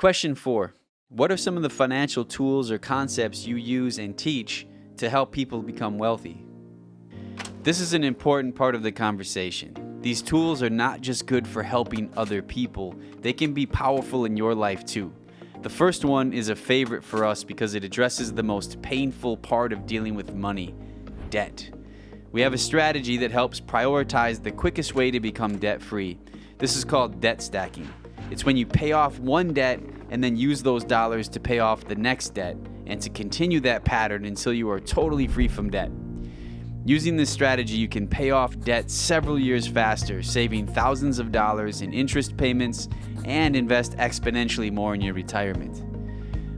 Question 4. What are some of the financial tools or concepts you use and teach to help people become wealthy? This is an important part of the conversation. These tools are not just good for helping other people, they can be powerful in your life too. The first one is a favorite for us because it addresses the most painful part of dealing with money: debt. We have a strategy that helps prioritize the quickest way to become debt-free. This is called debt stacking. It's when you pay off one debt and then use those dollars to pay off the next debt and to continue that pattern until you are totally free from debt. Using this strategy, you can pay off debt several years faster, saving thousands of dollars in interest payments and invest exponentially more in your retirement.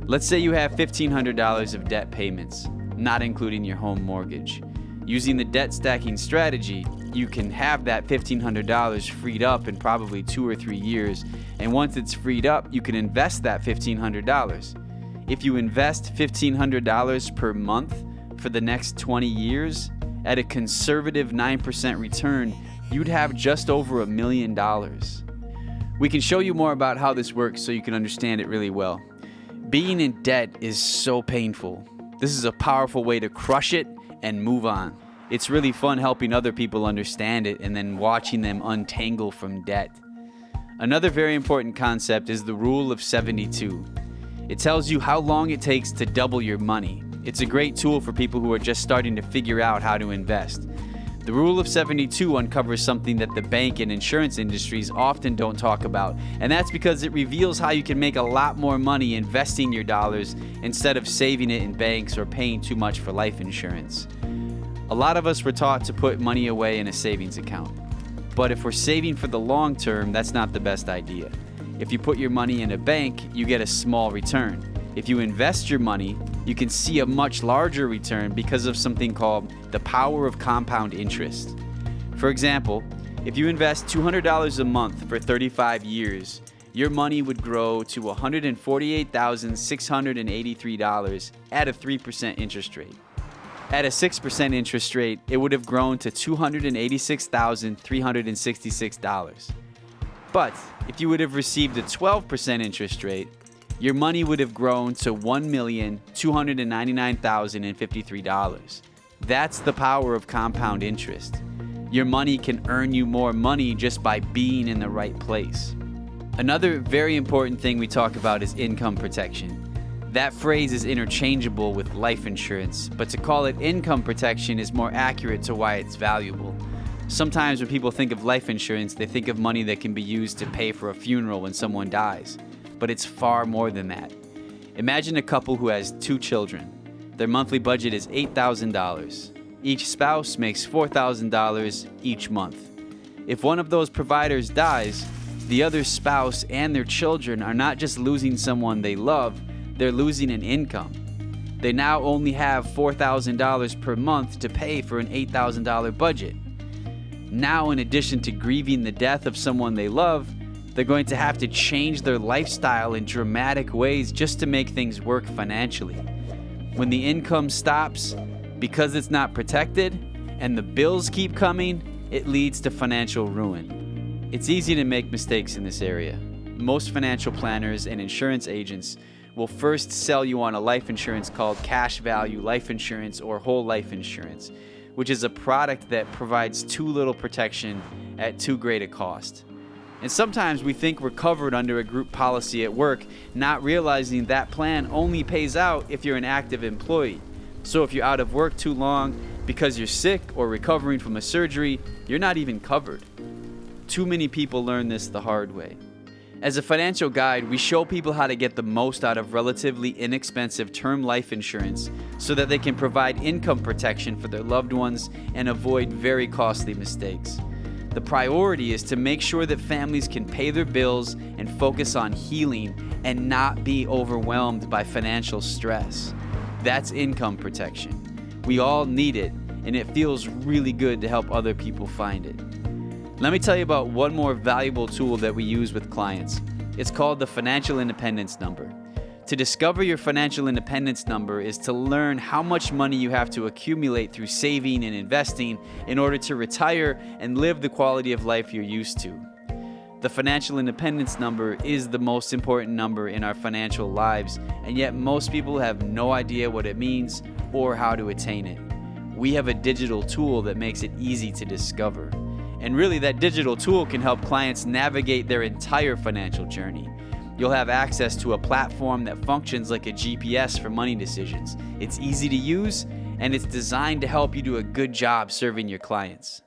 Let's say you have $1,500 of debt payments, not including your home mortgage. Using the debt stacking strategy, you can have that $1,500 freed up in probably 2 or 3 years, and once it's freed up, you can invest that $1,500. If you invest $1,500 per month for the next 20 years, at a conservative 9% return, you'd have just over $1 million. We can show you more about how this works so you can understand it really well. Being in debt is so painful. This is a powerful way to crush it and move on. It's really fun helping other people understand it and then watching them untangle from debt. Another very important concept is the Rule of 72. It tells you how long it takes to double your money. It's a great tool for people who are just starting to figure out how to invest. The Rule of 72 uncovers something that the bank and insurance industries often don't talk about, and that's because it reveals how you can make a lot more money investing your dollars instead of saving it in banks or paying too much for life insurance. A lot of us were taught to put money away in a savings account, but if we're saving for the long term, that's not the best idea. If you put your money in a bank, you get a small return. If you invest your money, you can see a much larger return because of something called the power of compound interest. For example, if you invest $200 a month for 35 years, your money would grow to $148,683 at a 3% interest rate. At a 6% interest rate, it would have grown to $286,366. But if you would have received a 12% interest rate, your money would have grown to $1,299,053. That's the power of compound interest. Your money can earn you more money just by being in the right place. Another very important thing we talk about is income protection. That phrase is interchangeable with life insurance, but to call it income protection is more accurate to why it's valuable. Sometimes when people think of life insurance, they think of money that can be used to pay for a funeral when someone dies. But it's far more than that. Imagine a couple who has 2 children. Their monthly budget is $8,000. Each spouse makes $4,000 each month. If one of those providers dies, the other spouse and their children are not just losing someone they love, they're losing an income. They now only have $4,000 per month to pay for an $8,000 budget. Now, in addition to grieving the death of someone they love, they're going to have to change their lifestyle in dramatic ways just to make things work financially. When the income stops, because it's not protected, and the bills keep coming, it leads to financial ruin. It's easy to make mistakes in this area. Most financial planners and insurance agents will first sell you on a life insurance called cash value life insurance or whole life insurance, which is a product that provides too little protection at too great a cost. And sometimes we think we're covered under a group policy at work, not realizing that plan only pays out if you're an active employee. So if you're out of work too long because you're sick or recovering from a surgery, you're not even covered. Too many people learn this the hard way. As a financial guide, we show people how to get the most out of relatively inexpensive term life insurance so that they can provide income protection for their loved ones and avoid very costly mistakes. The priority is to make sure that families can pay their bills and focus on healing and not be overwhelmed by financial stress. That's income protection. We all need it, and it feels really good to help other people find it. Let me tell you about one more valuable tool that we use with clients. It's called the Financial Independence Number. To discover your financial independence number is to learn how much money you have to accumulate through saving and investing in order to retire and live the quality of life you're used to. The financial independence number is the most important number in our financial lives, and yet most people have no idea what it means or how to attain it. We have a digital tool that makes it easy to discover. And really, that digital tool can help clients navigate their entire financial journey. You'll have access to a platform that functions like a GPS for money decisions. It's easy to use, and it's designed to help you do a good job serving your clients.